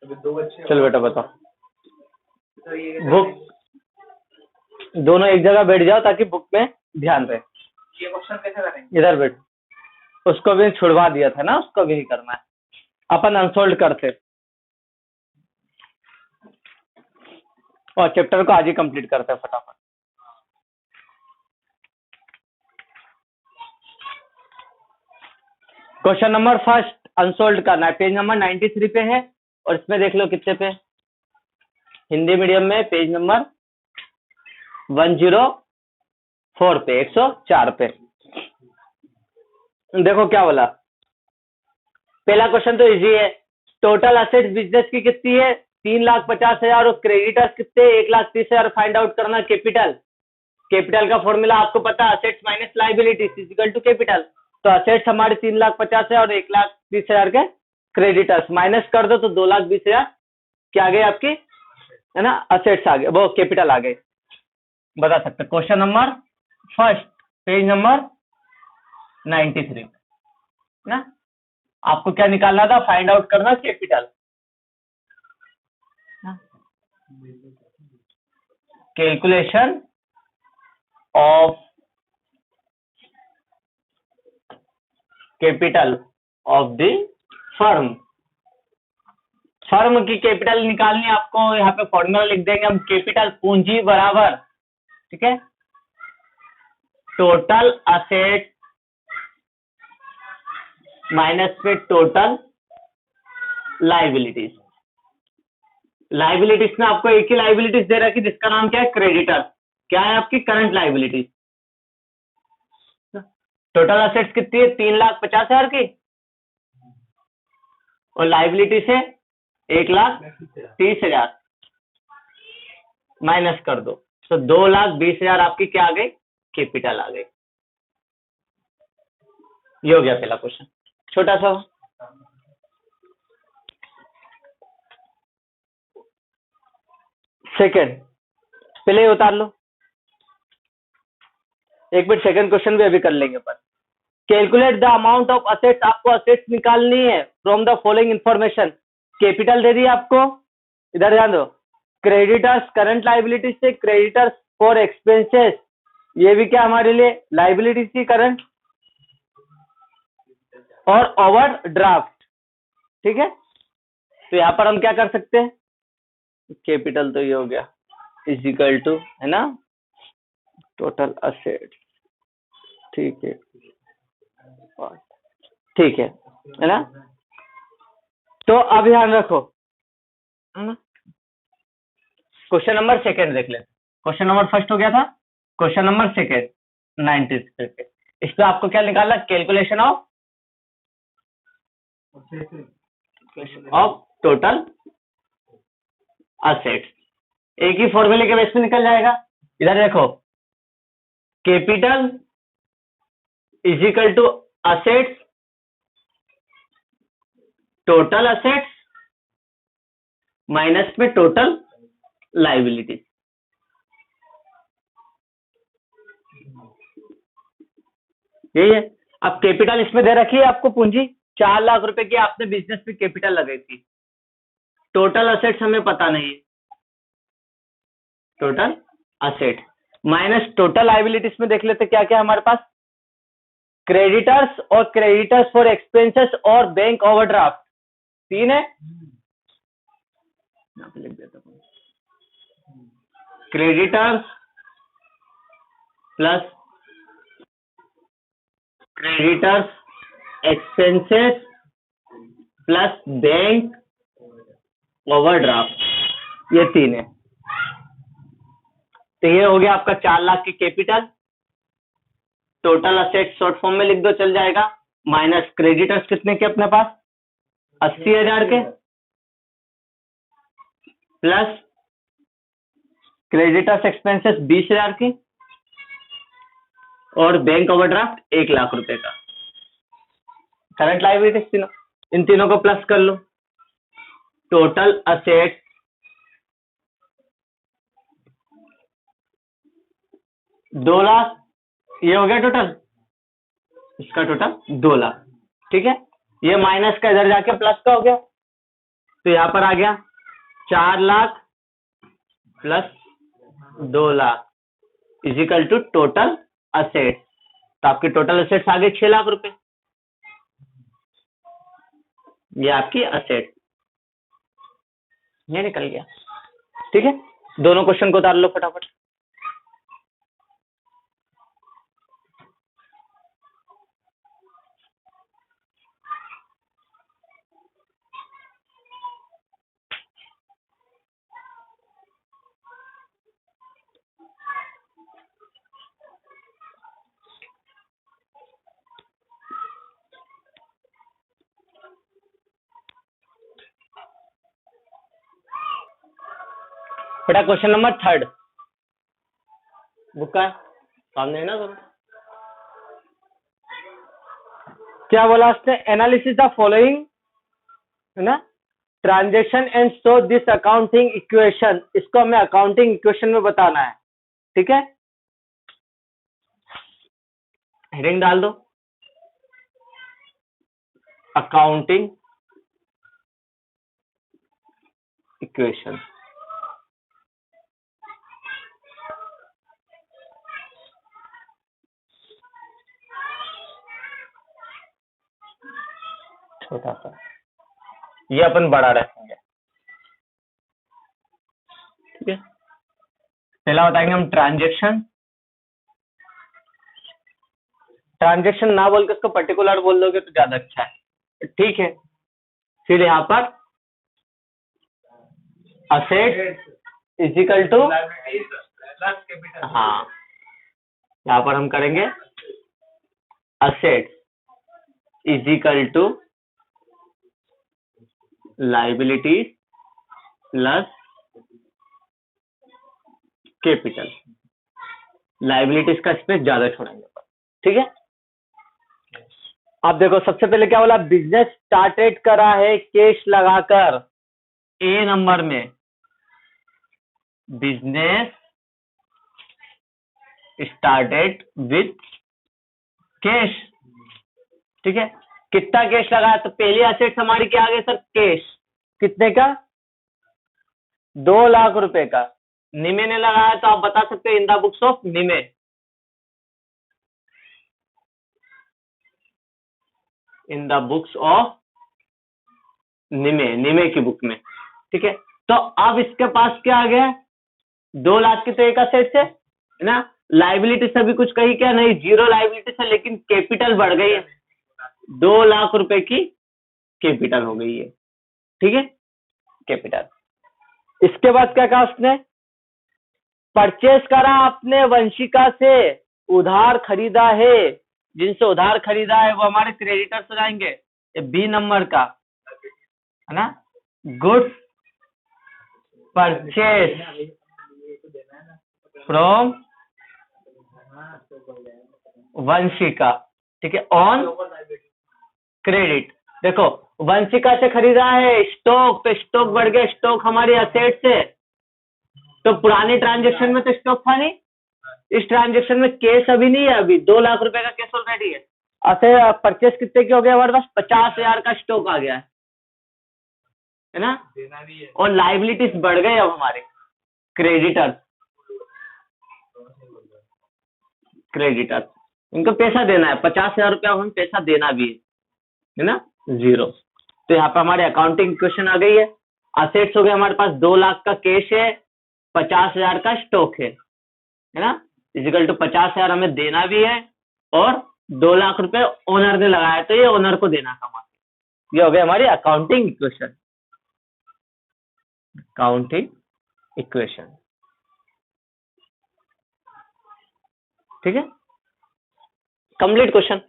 चलो बेटा बताओ। बुक दोनों एक जगह बैठ जाओ ताकि बुक में ध्यान रहे। ये क्वेश्चन कैसे करेंगे? इधर बैठ। उसको भी छुड़वा दिया था ना, उसको भी करना है। अपन अनसोल्ड करते और चैप्टर को आज ही कंप्लीट करते हैं फटाफट। क्वेश्चन नंबर फर्स्ट अनसोल्ड करना है, पेज नंबर 93 पे है और इसमें देख लो कितने पे, हिंदी मीडियम में पेज नंबर 104 पे, 104 पे। देखो क्या बोला, पहला क्वेश्चन तो इजी है। टोटल असेट्स बिजनेस की कितनी है? 3,50,000 और क्रेडिटर्स कितने? 1,30,000। फाइंड आउट करना कैपिटल। कैपिटल का फॉर्मूला आपको पता है, assets minus liabilities is equal to capital. तो असेट्स हमारे 3,50,000 और 1,30,000 के क्रेडिटर्स माइनस कर दो तो 2,20,000 क्या आ गए आपकी, है ना, असेट्स आ गए, वो कैपिटल आ गए। बता सकते। Question number first page number 93 ना, आपको क्या निकालना था? फाइंड आउट करना capital. Calculation of capital of the firm. Firm की कैपिटल निकालनी है आपको, यहाँ पे फॉर्मूला लिख देंगे हम, कैपिटल पूंजी बराबर, ठीक है, टोटल असेट माइनस में टोटल लायबिलिटीज। लायबिलिटीज में आपको एक ही लायबिलिटीज दे रखी जिसका नाम क्या है? क्रेडिटर। क्या है आपकी? Current liabilities. टोटल असेट्स कितनी है? 3,50,000 की और लायबिलिटी से 1,30,000 माइनस कर दो तो 2,20,000 आपकी क्या आ गई? कैपिटल आ गई। ये हो गया पहला क्वेश्चन, छोटा सा। सेकंड पहले उतार लो, एक मिनट, सेकंड क्वेश्चन भी अभी कर लेंगे पर। Calculate the amount of assets, आपको असेट्स निकालनी है from the following information. Capital दे दी आपको, इधर ध्यान दो। क्रेडिटर्स करंट लायबिलिटीज से क्रेडिटर्स फॉर एक्सपेंसेस, ये भी क्या हमारे लिए लायबिलिटीज की करंट, और ओवर ड्राफ्ट, ठीक है। तो यहां पर हम क्या कर सकते हैं? कैपिटल तो ये हो गया इज इक्वल टू, है ना, टोटल असेट, ठीक है, ठीक है ना। तो अब ध्यान रखो, है ना। क्वेश्चन नंबर सेकंड देख ले। क्वेश्चन नंबर फर्स्ट हो गया था, क्वेश्चन नंबर सेकंड 93 पे। इस पे आपको क्या निकालना? Calculation of total assets. एक ही फॉर्मूले के बेस पे निकल जाएगा। इधर देखो, capital is equal to assets, total assets minus में टोटल लायबिलिटीज। यही है। अब कैपिटल इसमें दे रखी है आपको पूंजी 4 लाख रुपए की, आपने बिजनेस में कैपिटल लगाई थी। टोटल असेट्स हमें पता नहीं है, total asset minus total liabilities में देख लेते क्या क्या हमारे पास। क्रेडिटर्स और क्रेडिटर्स फॉर एक्सपेंसेस और बैंक ओवरड्राफ्ट 3 है। लिख देता हूं, creditors plus creditors expenses plus bank overdraft, ये 3 है। तो ये हो गया आपका 4 लाख की capital. Total asset short form में लिख दो, चल जाएगा। माइनस क्रेडिटर्स कितने के अपने पास? 80,000 के, प्लस क्रेडिटर्स एक्सपेंसेस 20,000 की, और बैंक ओवरड्राफ्ट 1 लाख रुपए का। करंट लायबिलिटीज तीनों, इन तीनों को प्लस कर लो। टोटल असेट 2 लाख, ये हो गया टोटल, इसका टोटल 2 लाख, ठीक है। ये माइनस का इधर जाके प्लस का हो गया, तो यहाँ पर आ गया 4 lakh plus 2 lakh is equal to total asset. तो आपकी टोटल असेट्स आ गए 6 लाख रुपए। ये आपकी असेट ये निकल गया। ठीक है, दोनों क्वेश्चन को उतार लो फटाफट। बेटा क्वेश्चन नंबर 3 बुक का है, सामने है ना दोनों। क्या बोला उसने? एनालिसिस द फॉलोइंग, है ना, transaction and show this accounting equation. इसको हमें अकाउंटिंग इक्वेशन में बताना है। ठीक है, हेडिंग डाल दो अकाउंटिंग इक्वेशन। छोटा सा ये अपन बड़ा रखेंगे। ठीक है, पहला बताएंगे हम ट्रांजेक्शन। ट्रांजेक्शन ना बोल के उसको पर्टिकुलर बोल दोगे तो ज्यादा अच्छा है। ठीक है, फिर यहाँ पर असेट इजिकल टू, हाँ यहाँ पर हम करेंगे asset is equal to liabilities plus capital. Liabilities का स्पेस ज्यादा छोड़ेंगे। ठीक है, अब देखो सबसे पहले क्या बोला? बिजनेस स्टार्टेड करा है कैश लगाकर। ए नंबर में बिजनेस स्टार्टेड विथ कैश। ठीक है, कितना कैश लगाया? तो पहली असेट हमारी क्या आ गई सर? कैश। कितने का? 2 लाख रुपए का। निमे ने लगाया तो आप बता सकते हो in the books of Nimay. In the books of Nimay की बुक में। ठीक है, तो अब इसके पास क्या आ गया? 2 लाख की तो एक असेट है ना, लाइबिलिटी से भी कुछ कही क्या? नहीं, जीरो लाइबिलिटी से, लेकिन कैपिटल बढ़ गई है। 2 लाख रुपए की कैपिटल हो गई है। ठीक है, कैपिटल। इसके बाद क्या कहा उसने? परचेस करा आपने वंशिका से, उधार खरीदा है। जिनसे उधार खरीदा है वो हमारे क्रेडिटर्स हो जाएंगे। बी नंबर का है ना, गुड्स परचेस फ्रॉम वंशिका। ठीक है, ऑन क्रेडिट। देखो वंशिका से खरीदा है स्टॉक, तो स्टॉक बढ़ गया, स्टॉक हमारी असेट से। तो पुरानी ट्रांजेक्शन में तो स्टॉक था नहीं, इस ट्रांजेक्शन में कैश अभी नहीं है। अभी 2 लाख रुपए का कैश ऑलरेडी है। अच्छा, परचेस कितने की हो गया हमारे पास? 50,000 का स्टॉक आ गया है ना, और लाइबिलिटीज बढ़ गए अब हमारे क्रेडिटर्स। इनको पैसा देना है, 50,000 रुपया हमें पैसा देना भी है ना, 0। तो यहाँ पे हमारे अकाउंटिंग क्वेश्चन आ गई है। असेट्स हो गए हमारे पास 2 लाख का कैश है, 50,000 का स्टॉक है ना, इजिकल टू 50,000 हमें देना भी है, और 2 लाख रुपए ओनर ने लगाया तो ये ओनर को देना कमा। ये हो गया हमारी अकाउंटिंग इक्वेशन। Accounting equation. ठीक है, कंप्लीट क्वेश्चन।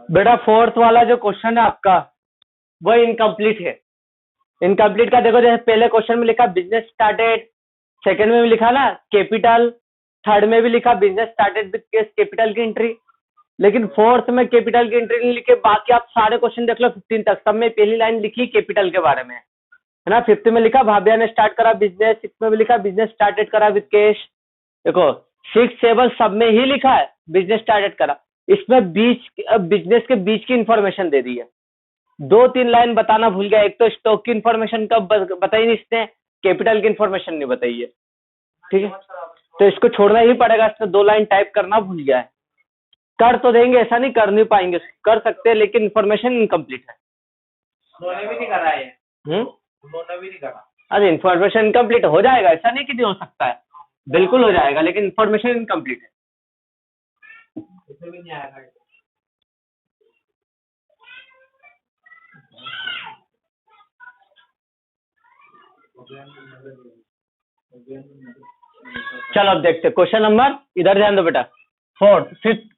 बेटा 4th वाला जो क्वेश्चन है आपका वो इनकम्प्लीट है। इनकम्प्लीट का देखो, जैसे पहले क्वेश्चन में लिखा बिजनेस स्टार्टेड, सेकंड में भी लिखा ना कैपिटल, थर्ड में भी लिखा business started with case capital की एंट्री, लेकिन फोर्थ में कैपिटल की एंट्री नहीं लिखे। बाकी आप सारे क्वेश्चन देख लो 15 तक, सब में पहली लाइन लिखी कैपिटल के बारे में, है ना। 5th में लिखा भाभिया ने स्टार्ट करा बिजनेस, 6th में भी लिखा बिजनेस स्टार्टेड करा विद कैश। देखो 6, 7 सब में ही लिखा है बिजनेस स्टार्टेड करा, इसमें बीच बिजनेस के बीच की इंफॉर्मेशन दे दी है। 2-3 लाइन बताना भूल गया, एक तो स्टॉक की इंफॉर्मेशन का बताई नहीं इसने, कैपिटल की इंफॉर्मेशन नहीं बताई है, ठीक है। तो इसको छोड़ना ही पड़ेगा, इसमें 2 लाइन टाइप करना भूल गया है। कर तो देंगे, ऐसा नहीं कर नहीं पाएंगे, कर सकते हैं, लेकिन इंफॉर्मेशन इनकम्प्लीट है। उन्होंने भी नहीं करा है। उन्होंने भी नहीं करा। अरे इन्फॉर्मेशन इनकम्प्लीट हो जाएगा, ऐसा नहीं कि नहीं हो सकता है, बिल्कुल हो जाएगा, लेकिन इन्फॉर्मेशन इनकम्प्लीट है। इसमें भी नहीं आएगा। चलो अब देखते क्वेश्चन नंबर, इधर ध्यान दो बेटा, 4th 5th।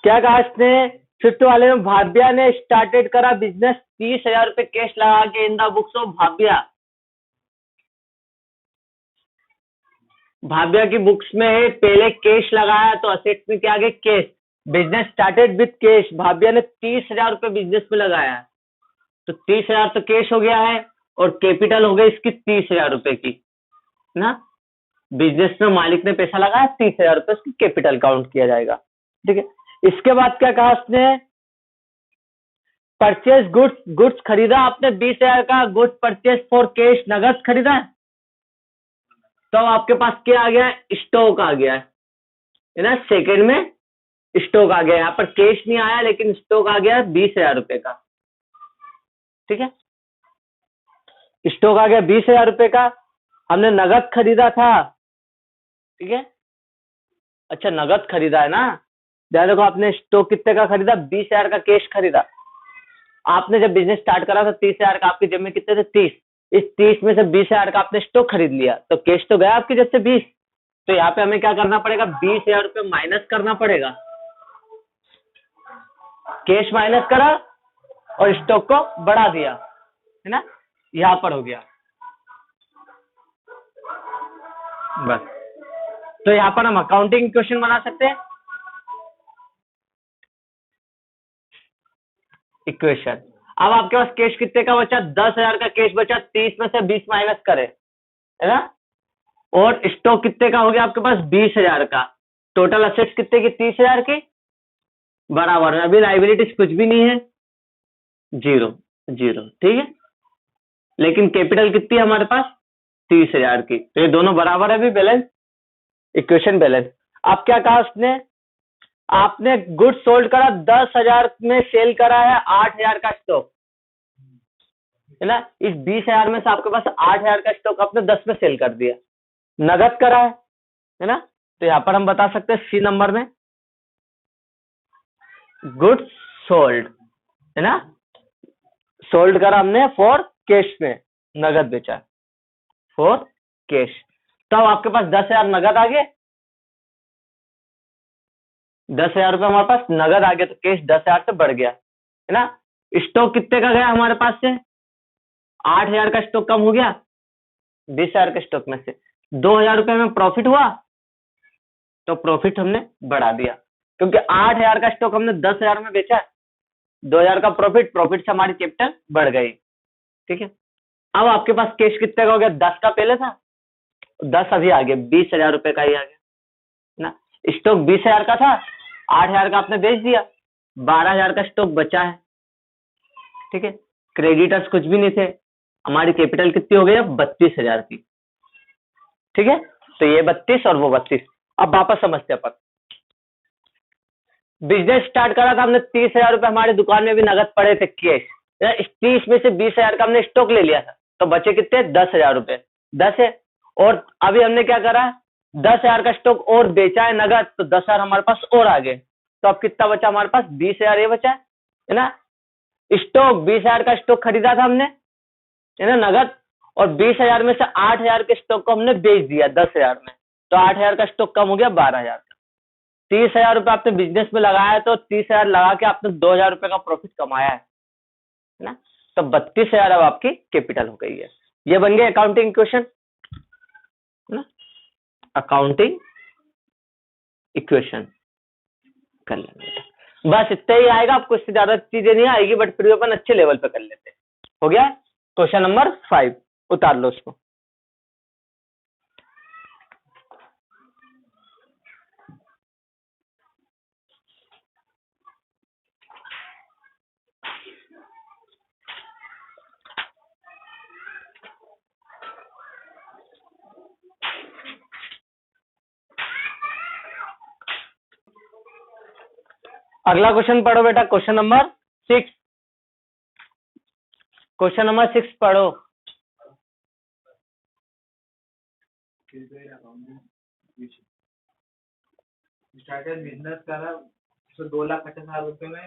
क्या कहा इसने, 5th वाले में, भाभ्या ने स्टार्टेड करा बिजनेस 30,000 रुपए कैश लगा के इन द बुक्स ऑफ भाभ्या। भाभ्या की बुक्स में पहले कैश लगाया तो असेट्स में क्या आ गया cash, business started with cash, भाभ्या ने 30,000 रुपए बिजनेस में लगाया है, तो 30,000 तो कैश हो गया है, और कैपिटल हो गई इसकी 30,000 रुपए की ना। बिजनेस में मालिक ने पैसा लगाया 30,000 रुपए, उसकी कैपिटल काउंट किया जाएगा, ठीक है। इसके बाद क्या कहा उसने, परचेज गुड्स, गुड्स खरीदा आपने 20,000 का, गुड्स परचेज फॉर कैश, नगद खरीदा है, तो आपके पास क्या आ गया है, स्टॉक आ गया है ना। सेकंड में स्टॉक आ गया, यहाँ पर कैश नहीं आया लेकिन स्टॉक आ गया 20,000 रुपए का, ठीक है। स्टॉक आ गया 20,000 रुपए का, हमने नगद खरीदा था, ठीक है। अच्छा नगद खरीदा है ना, ध्यान देखो, आपने स्टॉक कितने का खरीदा, 20,000 का कैश खरीदा। आपने जब बिजनेस स्टार्ट करा था 30,000 का, आपकी जेब में कितने थे 30, इस 30 में से 20,000 का आपने स्टॉक खरीद लिया, तो कैश तो गया आपकी जेब से 20, तो यहाँ पे हमें क्या करना पड़ेगा, 20,000 रुपये माइनस करना पड़ेगा। कैश माइनस करा और स्टॉक को बढ़ा दिया, है ना, यहाँ पर हो गया बस। तो यहाँ पर हम अकाउंटिंग क्वेश्चन बना सकते हैं, इक्वेशन। अब आपके पास कैश कितने का बचा, 10,000 का कैश बचा, 30 में से 20 माइनस करे, है ना, और स्टॉक कितने का हो गया आपके पास 20,000 का, टोटल असेट्स कितने की 30,000 की, बराबर है। अभी लाइबिलिटीज कुछ भी नहीं है, 0 0, ठीक है। लेकिन कैपिटल कितनी है हमारे पास 30,000 की, तो ये दोनों बराबर है, अभी बैलेंस, इक्वेशन बैलेंस। अब क्या कहा उसने, आपने गुड्स सोल्ड करा 10,000 में, सेल करा है 8,000 का स्टॉक, है ना। इस 20,000 में से आपके पास 8,000 का स्टॉक आपने 10 में सेल कर दिया, नगद करा है ना। तो यहां पर हम बता सकते हैं सी नंबर में, गुड्स सोल्ड, है ना, सोल्ड करा हमने फॉर कैश में, नगद बेचा फॉर कैश। तो अब आपके पास 10,000 नगद आ गए, 10,000 रुपये हमारे पास नगद आ गया, तो कैश 10,000 से बढ़ गया, है ना। स्टॉक कितने का गया हमारे पास से, 8,000 का स्टॉक कम हो गया 20,000 के स्टॉक में से, 2,000 रुपये में प्रॉफिट हुआ, तो प्रॉफिट हमने बढ़ा दिया, क्योंकि 8,000 का स्टॉक हमने 10,000 में बेचा, 2,000 का प्रॉफिट, प्रॉफिट से हमारी कैपिटल बढ़ गई, ठीक है। अब आपके पास कैश कितने का हो गया, 10 का पहले था, 10 अभी आ गया, 20,000 रुपए का ही आ गया ना। स्टॉक 20,000 का था, 8,000 का आपने बेच दिया, 12,000 का स्टॉक बचा है, ठीक है। क्रेडिटर्स कुछ भी नहीं थे, हमारी कैपिटल कितनी हो गई अब 32,000 की, ठीक है। तो ये 32 और वो 32। अब वापस समझते अपन, बिजनेस स्टार्ट करा था हमने, 30,000 रुपए हमारी दुकान में भी नगद पड़े थे कैश, इस 30 में से 20,000 का हमने स्टॉक ले लिया था, तो बचे कितने 10,000 रुपए, 10 है। और अभी हमने क्या करा, 10,000 का स्टॉक और बेचा है नगद, तो 10,000 हमारे पास और आ गए, तो अब कितना बचा हमारे पास 20,000 ये बचा है ना। स्टॉक 20,000 का स्टॉक खरीदा था हमने, है ना, नगद, और 20,000 में से 8,000 के स्टॉक को हमने बेच दिया 10,000 में, तो 8,000 का स्टॉक कम हो गया 12,000 का, 30,000 रुपये आपने बिजनेस में लगाया है, तो 30,000 लगा के आपने 2,000 रुपये का प्रॉफिट कमाया है ना, तो 32,000 अब आपकी कैपिटल हो गई है। ये बन गए अकाउंटिंग इक्वेशन ना, अकाउंटिंग इक्वेशन कर लेंगे। बस इतना ही आएगा, आपको इससे ज्यादा चीजें नहीं आएगी, बट फिर भी अपन अच्छे लेवल पे कर लेते हैं। हो गया क्वेश्चन नंबर 5, उतार लो उसको। अगला क्वेश्चन पढ़ो बेटा, क्वेश्चन नंबर 6। क्वेश्चन नंबर 6 पढ़ो। स्टार्टेड बिजनेस करा, तो 2,50,000 रुपये में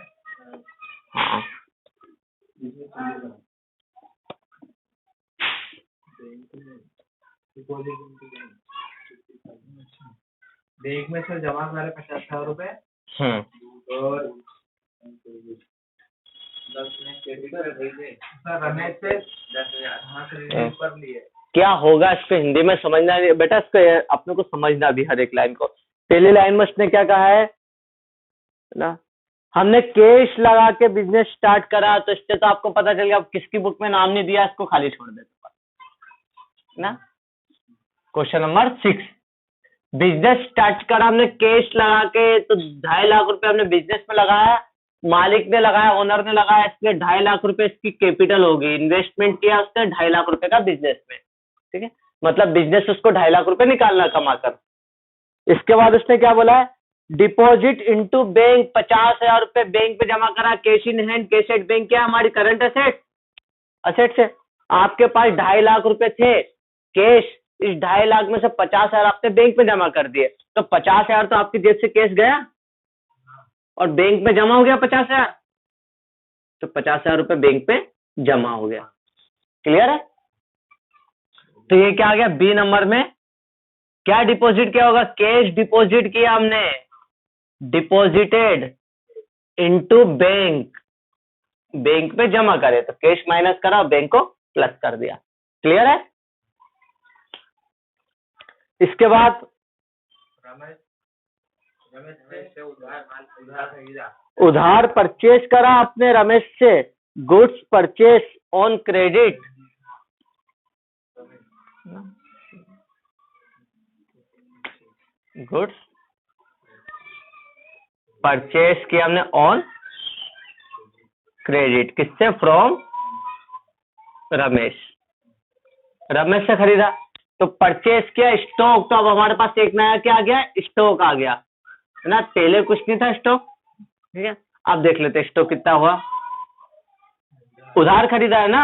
बैंक में से जमा करे 50,000 रुपये और 10 में कैपिटल भेजे रमेश से 10,000 हाँ क्रेडिट कर लिए। क्या होगा इसको हिंदी में समझना नहीं बेटा, इसको अपने को समझना भी हर एक लाइन को। पहली लाइन में उसने क्या कहा है ना, हमने कैश लगा के बिजनेस स्टार्ट करा, तो इससे तो आपको पता चल गया, किसकी बुक में नाम नहीं दिया, इसको खाली छोड़ देते ना। क्वेश्चन नंबर 6, बिजनेस स्टार्ट करा हमने कैश लगा के, तो 2.5 लाख रुपए हमने बिजनेस में लगाया, मालिक ने लगाया, ओनर ने लगाया, इसलिए 2.5 लाख रुपए इसकी कैपिटल होगी। इन्वेस्टमेंट किया उसने 2.5 लाख रुपए का बिजनेस में, ठीक है, मतलब बिजनेस उसको 2.5 लाख रुपए निकालना कमाकर। इसके बाद उसने क्या बोला है, डिपॉजिट इनटू बैंक, 50,000 रुपए बैंक पे जमा करा, cash in hand, cash at bank, क्या हमारी करंट असेट से। आपके पास 2.5 लाख रुपए थे कैश, इस 2.5 लाख में से 50,000 आपने बैंक में जमा कर दिए, तो 50,000 तो आपकी जेब से कैश गया और बैंक में जमा हो गया 50,000, तो 50,000 रुपए बैंक पे जमा हो गया। क्लियर है? तो ये क्या आ गया, बी नंबर में क्या डिपॉजिट किया होगा, कैश डिपॉजिट किया हमने, डिपॉजिटेड इनटू बैंक, बैंक पे जमा करे, तो कैश माइनस करा, बैंक को प्लस कर दिया। क्लियर है? इसके बाद उधार परचेज करा आपने रमेश से, goods purchase on credit, goods purchase किया हमने ऑन क्रेडिट, किससे, फ्रॉम रमेश, रमेश से खरीदा, तो परचेज किया स्टॉक, तो अब हमारे पास एक नया क्या आ गया, स्टॉक आ गया है ना, पहले कुछ नहीं था स्टॉक, ठीक है। अब देख लेते स्टॉक कितना हुआ, उधार खरीदा है ना,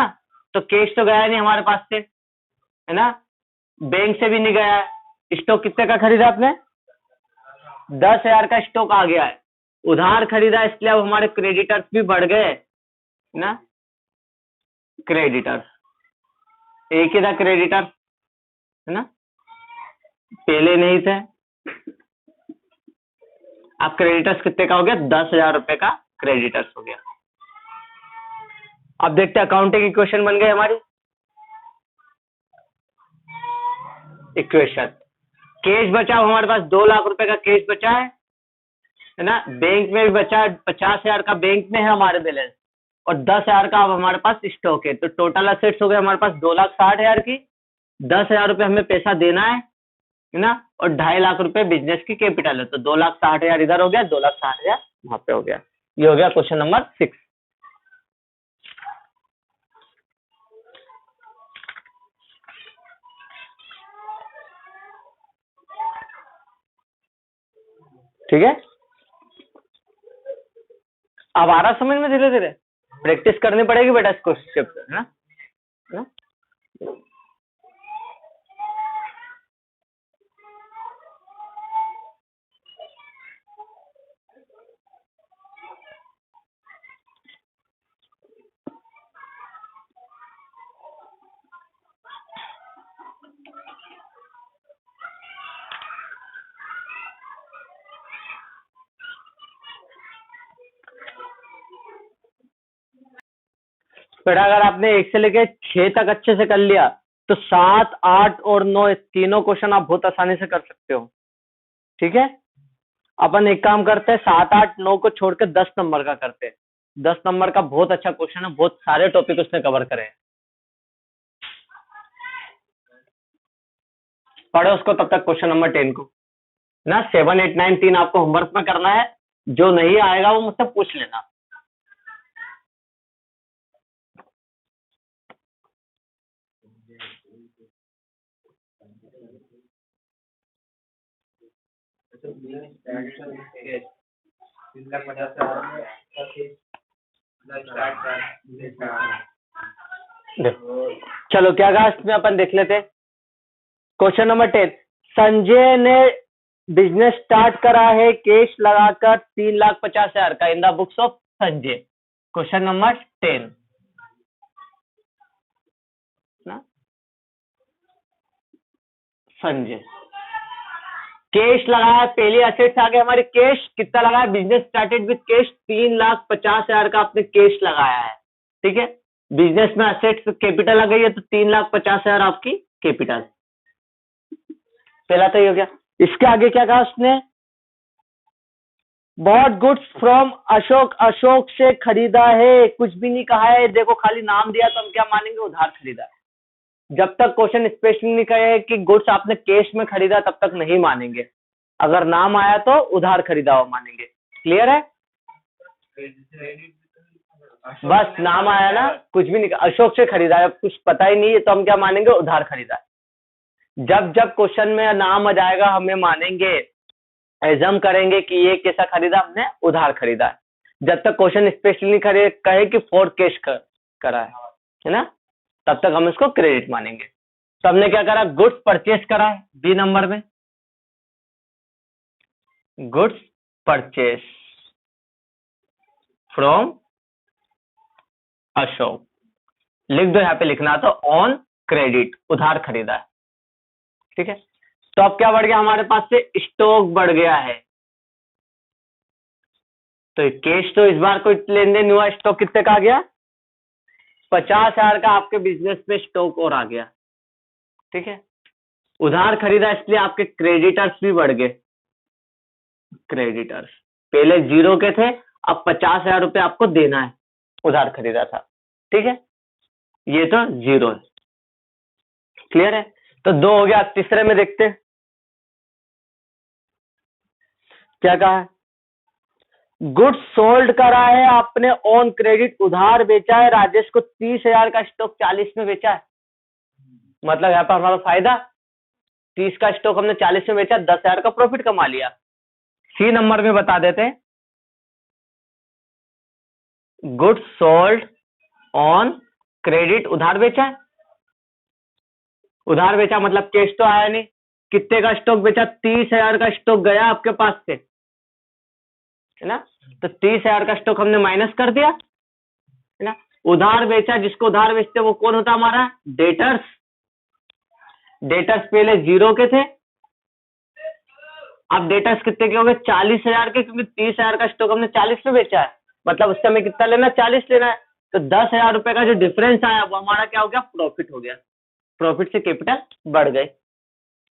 तो कैश तो गया नहीं हमारे पास से, है ना, बैंक से भी नहीं गया, स्टॉक कितने का खरीदा आपने, 10,000 का स्टॉक आ गया है, उधार खरीदा, इसलिए अब हमारे क्रेडिटर्स भी बढ़ गए ना, क्रेडिटर्स एक ही था क्रेडिटर है ना, पहले नहीं थे। अब क्रेडिटर्स कितने का हो गया, 10,000 रुपए का क्रेडिटर्स हो गया। अब देखते हैं अकाउंटिंग इक्वेशन बन गई हमारी। इक्वेशन, कैश बचा हमारे पास 2 लाख रुपए का कैश बचा है ना, बैंक में भी बचा 50,000 का, बैंक में है हमारे बैलेंस, और 10,000 का अब हमारे पास स्टॉक है, तो टोटल असेट्स हो गए हमारे पास 2,60,000 की, 10,000 रुपए हमें पैसा देना है ना, और 2.5 लाख रुपए बिजनेस की कैपिटल है, तो 2,60,000 इधर हो गया, 2,60,000 वहां पे हो गया। ये हो गया क्वेश्चन नंबर 6। ठीक है, अब आ रहा समझ में, धीरे धीरे प्रैक्टिस करनी पड़ेगी बेटा इसको, है ना, है ना? बेटा अगर आपने 1 से लेके 6 तक अच्छे से कर लिया तो 7, 8 और 9 तीनों क्वेश्चन आप बहुत आसानी से कर सकते हो। ठीक है, अपन एक काम करते हैं, 7, 8, 9 को छोड़ के 10 नंबर का करते हैं। 10 नंबर का बहुत अच्छा क्वेश्चन है, बहुत सारे टॉपिक उसने कवर करे हैं। पढ़ो उसको तब तक, क्वेश्चन नंबर 10 को ना। 7, 8, 9 3 आपको होमवर्क में करना है, जो नहीं आएगा वो मुझसे पूछ लेना। चलो क्या कहा इसमें, अपन देख लेते। क्वेश्चन नंबर 10, संजय ने बिजनेस स्टार्ट करा है कैश लगाकर 3,50,000 का इन the books of Sanjay. Question number 10 ना, संजय कैश लगाया, पहली एसेट्स आ गए हमारे, कैश कितना लगाया, बिजनेस स्टार्टेड विद कैश 3,50,000 का आपने कैश लगाया है। ठीक है, बिजनेस में एसेट्स कैपिटल आ गई है तो 3,50,000 आपकी कैपिटल, पहला तो ये हो गया। इसके आगे क्या कहा उसने, bought goods from Ashok, Ashok से खरीदा है, कुछ भी नहीं कहा है, देखो खाली नाम दिया तो हम क्या मानेंगे, उधार खरीदा है। जब तक क्वेश्चन स्पेशली नहीं कहे कि गुड्स आपने कैश में खरीदा तब तक नहीं मानेंगे, अगर नाम आया तो उधार खरीदा हुआ मानेंगे। क्लियर है, बस नाम आया ना, कुछ भी नहीं, अशोक से खरीदा है, कुछ पता ही नहीं है तो हम क्या मानेंगे, उधार खरीदा है। जब जब क्वेश्चन में नाम आ जाएगा हमें मानेंगे, एजम करेंगे कि ये कैसा खरीदा, हमने उधार खरीदा है। जब तक क्वेश्चन स्पेशली कहे कि फॉर कैश करा है ना, तब तक हम इसको क्रेडिट मानेंगे। तो हमने क्या करा, गुड्स परचेस करा है, बी नंबर में गुड्स परचेस फ्रॉम अशोक, लिख दो, यहां पे लिखना तो ऑन क्रेडिट, उधार खरीदा है। ठीक है, तो अब क्या बढ़ गया हमारे पास से, स्टॉक बढ़ गया है। तो कैश तो इस बार कोई लेन देन हुआ, स्टॉक कितने का आ गया, 50,000 का आपके बिजनेस में स्टॉक और आ गया। ठीक है, उधार खरीदा इसलिए आपके क्रेडिटर्स भी बढ़ गए। क्रेडिटर्स पहले 0 के थे, अब 50,000 रुपये आपको देना है, उधार खरीदा था। ठीक है, ये तो 0 है। क्लियर है, तो 2 हो गया। तीसरे में देखते हैं क्या कहा है, गुड्स सोल्ड करा है आपने ऑन क्रेडिट, उधार बेचा है, राजेश को 30,000 का स्टॉक 40 में बेचा है, मतलब यहाँ पर हमारा फायदा, 30 का स्टॉक हमने 40 में बेचा, 10,000 का प्रॉफिट कमा लिया। सी नंबर में बता देते हैं, गुड्स सोल्ड ऑन क्रेडिट, उधार बेचा है, उधार बेचा मतलब कैश तो आया नहीं, कितने का स्टॉक बेचा, 30,000 का स्टॉक गया आपके पास से, है ना, तो 30,000 का स्टॉक हमने माइनस कर दिया, है ना। उधार बेचा, जिसको उधार बेचते वो कौन होता हमारा, डेटर्स। डेटर्स पहले 0 के थे, अब डेटर्स कितने के हो गए, 40,000 के, क्योंकि 30,000 का स्टॉक हमने 40 में बेचा है, मतलब उससे हमें कितना लेना, 40 लेना है। तो 10,000 रुपए का जो डिफरेंस आया वो हमारा क्या हो गया, प्रॉफिट हो गया, प्रॉफिट से कैपिटल बढ़ गए।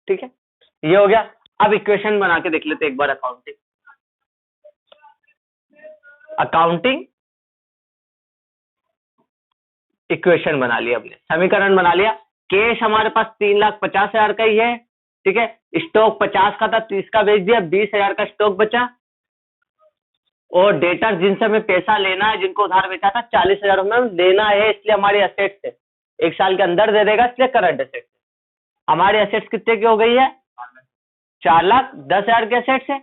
ठीक है, ये हो गया। अब इक्वेशन बना के देख लेते एक बार, अकाउंटिंग इक्वेशन बना लिया हमने, समीकरण बना लिया। कैश हमारे पास 3,50,000 का ही है। ठीक है, स्टॉक 50 का था, 30 का बेच दिया, 20,000 का स्टॉक बचा, और डेटर जिनसे हमें पैसा लेना है, जिनको उधार बेचा था, 40,000 हमें देना है, इसलिए हमारी एसेट्स है, 1 साल के अंदर दे देगा, इसलिए करंट एसेट्स। हमारी एसेट्स कितने की हो गई है, 4,10,000 के एसेट्स है।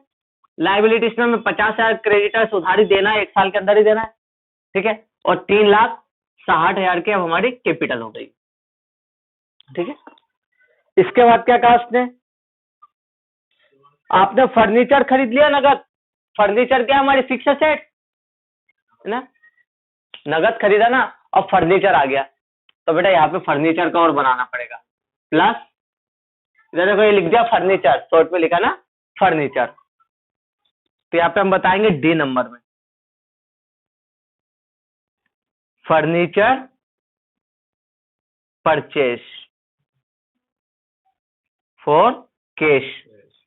लाइबिलिटीज में हमें 50,000 क्रेडिटर्स उधारी देना है, 1 साल के अंदर ही देना है। ठीक है, और 3,60,000 की अब हमारी कैपिटल हो गई। ठीक है, इसके बाद क्या कहा उसने, आपने फर्नीचर खरीद लिया नगद, फर्नीचर क्या हमारी फिक्स एसेट है ना, नगद खरीदा ना, अब फर्नीचर आ गया, तो बेटा यहाँ पे फर्नीचर का और बनाना पड़ेगा, प्लस इधर देखो ये लिख दिया फर्नीचर, शॉर्ट में लिखा ना फर्नीचर, तो यहाँ पे हम बताएंगे डी नंबर में, फर्नीचर परचेज फॉर कैश,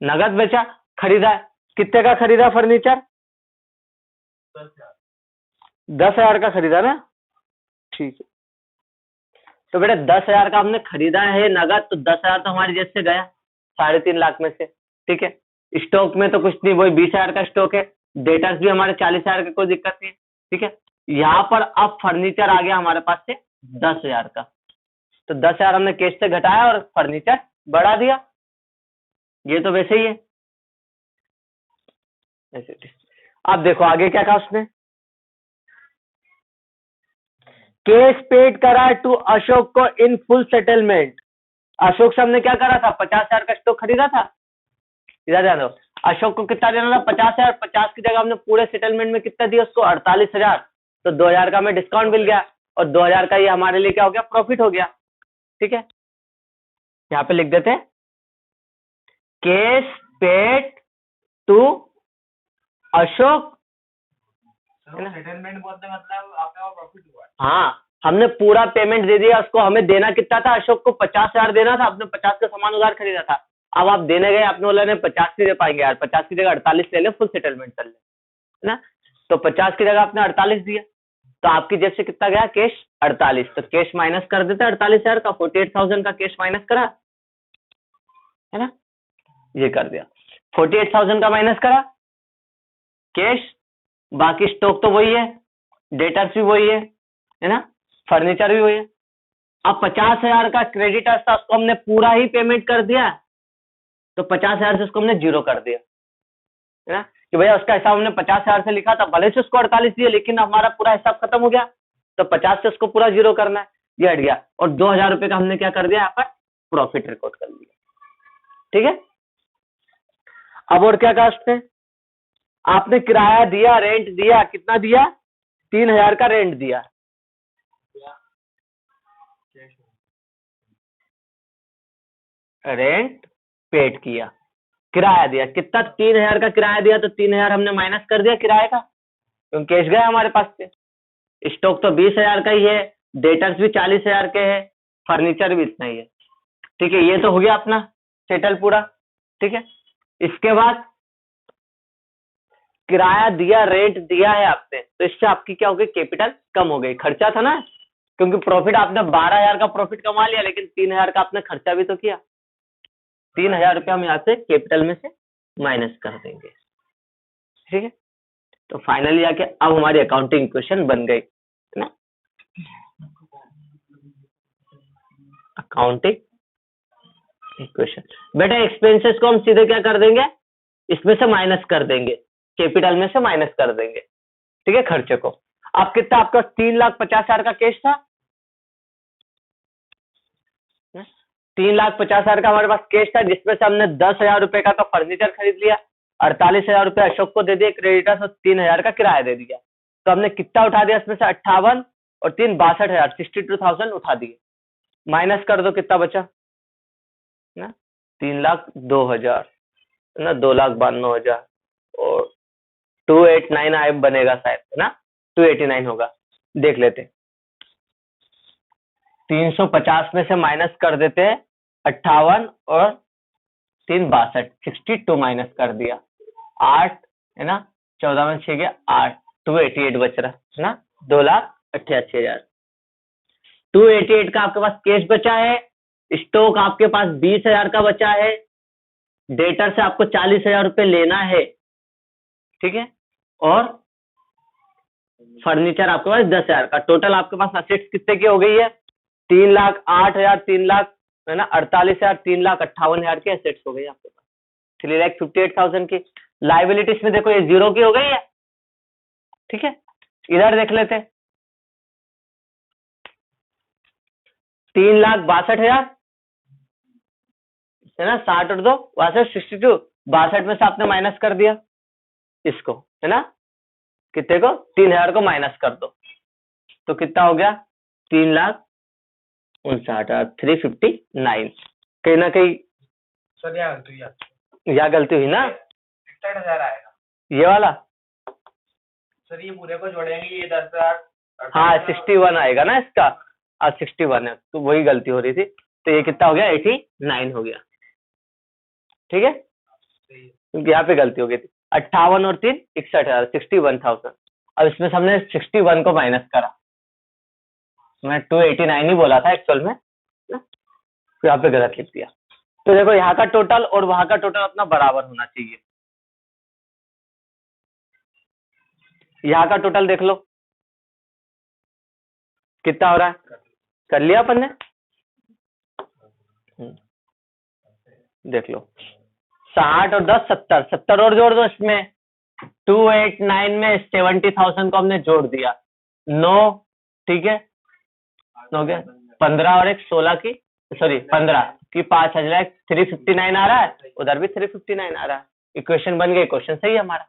नगद बेचा, खरीदा, कितने का खरीदा फर्नीचर? 10,000 का खरीदा ना, ठीक है। तो बेटा 10,000 का हमने खरीदा है नगद, तो 10,000 तो हमारी जेब से गया 3.5 लाख में से, ठीक है। स्टॉक में तो कुछ नहीं, वही 20,000 का स्टॉक है, डेटर्स भी हमारे 40,000 का, कोई दिक्कत नहीं है, ठीक है। यहाँ पर अब फर्नीचर आ गया हमारे पास से 10,000 का, तो 10,000 हमने कैश से घटाया और फर्नीचर बढ़ा दिया, ये तो वैसे ही है। अब देखो आगे क्या कहा उसने, कैश पेड करा टू अशोक को इन फुल सेटलमेंट। अशोक से हमने क्या करा था, 50,000 का स्टॉक खरीदा था, इधर ध्यान दो, अशोक को कितना देना था, 50,000, 50 की जगह हमने पूरे सेटलमेंट में कितना दिया उसको, 48,000, तो 2,000 का हमें डिस्काउंट मिल गया, और 2,000 का ये हमारे लिए क्या हो गया, प्रॉफिट हो गया, ठीक है। यहाँ पे लिख देते हैं cash paid to Ashok, settlement बोलते मतलब आपका प्रॉफिट हुआ। हाँ, हमने पूरा पेमेंट दे दिया उसको, हमें देना कितना था, अशोक को 50,000 देना था, आपने 50 का सामान उधार खरीदा था, अब आप देने गए, आपने बोला नहीं 50 नहीं दे पाएंगे यार, 50 की जगह 48 ले ले, फुल सेटलमेंट कर ले, है ना। तो 50 की जगह आपने 48 दिया, तो आपकी जेब से कितना गया, कैश 48, तो कैश माइनस कर देते 48,000 का, 48,000 का कैश माइनस करा, है ना, ये कर दिया, 48,000 का माइनस करा कैश, बाकी स्टॉक तो वही है, डेटर्स भी वही है ना, फर्नीचर भी वही है। अब 50,000 का क्रेडिटर्स था, उसको हमने पूरा ही पेमेंट कर दिया, तो 50,000 से उसको हमने जीरो कर दिया, है ना, कि भैया उसका हिसाब हमने 50,000 से लिखा था, भले से उसको 48 दिया, लेकिन हमारा पूरा हिसाब खत्म हो गया, तो 50 से उसको पूरा जीरो करना है, ये हट गया, और 2,000 रुपए का हमने क्या कर दिया, यहाँ पर प्रॉफिट रिकॉर्ड कर दिया, ठीक है। अब और क्या कहा उसने, आपने किराया दिया, रेंट दिया, कितना दिया, 3,000 का रेंट दिया, रेंट पेड किया, किराया दिया, कितना, 3,000 का किराया दिया, तो 3,000 हमने माइनस कर दिया किराए का, क्योंकि कैश गया हमारे पास से, स्टॉक तो 20,000 का ही है, डेटर्स भी 40,000 के हैं, फर्नीचर भी इतना ही है, ठीक है। ये तो हो गया अपना सेटल पूरा, ठीक है। इसके बाद किराया दिया, रेंट दिया है आपने, तो इससे आपकी क्या हो गई, कैपिटल कम हो गई, खर्चा था ना, क्योंकि प्रॉफिट आपने 12,000 का प्रॉफिट कमा लिया, लेकिन 3,000 का आपने खर्चा भी तो किया, 3,000 रुपया हम यहाँ से कैपिटल में से माइनस कर देंगे, ठीक है। तो फाइनली आके अब हमारी अकाउंटिंग इक्वेशन बन गई, है ना, अकाउंटिंग इक्वेशन। बेटा एक्सपेंसेस को हम सीधे क्या कर देंगे, इसमें से माइनस कर देंगे, कैपिटल में से माइनस कर देंगे, ठीक है, खर्चे को। अब कितना आपका 3,50,000 का कैश था, 3,50,000 का हमारे पास कैश था, जिसमें से हमने 10,000 रुपए का तो फर्नीचर खरीद लिया, 48,000 रुपए अशोक को दे दिए क्रेडिटर्स, और 3,000 का किराया दे दिया, तो हमने कितना उठा दिया इसमें से, 58 और 3 62,000, 62,000 उठा दिए, माइनस कर दो कितना बचा ना, 3,02,000, है ना, 2,92,000 और 289 आय बनेगा शायद, है ना, 289 होगा, देख लेते, 350 में से माइनस कर देते हैं 58 और 3 62, 62 माइनस कर दिया, 8, है ना, 14 में 6 गया 8, 288 बच रहा, है ना, 2,88,000, 288 का आपके पास कैश बचा है, स्टॉक आपके पास 20,000 का बचा है, डेटर से आपको 40,000 रुपए लेना है, ठीक है, और फर्नीचर आपके पास 10,000 का, टोटल आपके पास असेट्स कितने की हो गई है, 3,08,000, 3,00,000, है ना, 48,000, 3,58,000 की एसेट्स हो गई आपके पास, 3,58,000 की। लाइबिलिटीज में देखो ये जीरो की हो गई है, ठीक है। इधर देख लेते, 3,62,000, है ना, 60 और 2 62, 62, 62 में से आपने माइनस कर दिया इसको, है ना, कितने को, 3,000 को माइनस कर दो, तो कितना हो गया, 3,59,000, 359, कहीं ना कहीं सर यहाँ गलती है, या गलती हुई ना, 61,000 आएगा ये वाला, सर, ये पूरे को जोड़ेंगे, ये 10,000, हाँ 61 आएगा ना इसका, आज 61 है, तो वही गलती हो रही थी। तो ये कितना हो गया, 89 हो गया। ठीक है, क्योंकि यहाँ पे गलती हो गई थी। 58 और 3 61,000, 61,000। अब इसमें से हमने 61 को माइनस करा, मैं 289 ही बोला था एक्चुअल में ना, तो यहाँ पे गलत लिख दिया। तो देखो यहाँ का टोटल और वहां का टोटल अपना बराबर होना चाहिए। यहाँ का टोटल देख लो कितना हो रहा है, कर लिया अपन ने। देख लो 60 और 10 70, 70 और जोड़ दो इसमें। 289 में 70,000 को हमने जोड़ दिया, 9, ठीक है, 9 के 15 और 1 16 की, सॉरी 15 की 5,000, 359 आ रहा है, उधर भी 359 आ रहा है। इक्वेशन बन गई, क्वेश्चन सही है हमारा।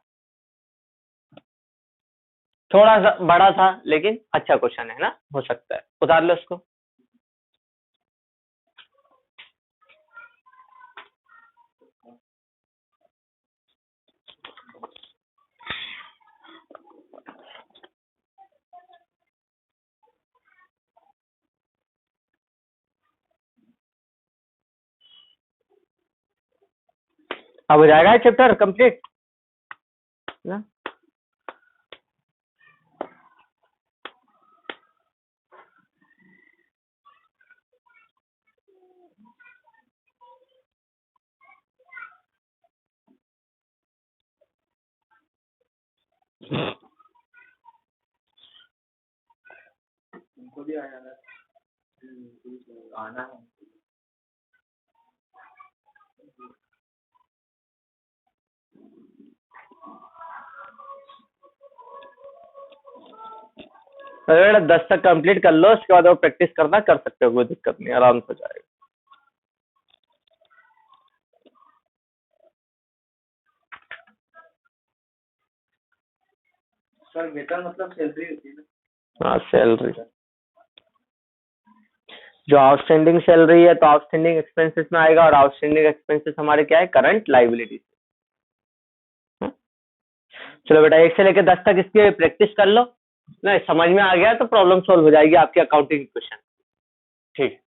थोड़ा सा बड़ा था लेकिन अच्छा क्वेश्चन है ना, हो सकता है, उतार लो इसको। अब हो जाएगा चैप्टर कंप्लीट ना। उनको भी आया ना, आना है। अगर 10 तक कंप्लीट कर लो, उसके बाद वो प्रैक्टिस करना कर सकते हो, कोई दिक्कत नहीं, आराम से हो जाएगा। सर वेतन मतलब सैलरी होती है ना। हाँ सैलरी, जो आउटस्टैंडिंग सैलरी है तो आउटस्टैंडिंग एक्सपेंसेस में आएगा, और आउटस्टैंडिंग एक्सपेंसेस हमारे क्या है, करंट लाइबिलिटी। चलो बेटा 1 से लेकर 10 तक इसकी प्रैक्टिस कर लो ना, समझ में आ गया तो प्रॉब्लम सोल्व हो जाएगी आपकी अकाउंटिंग क्वेश्चन। ठीक।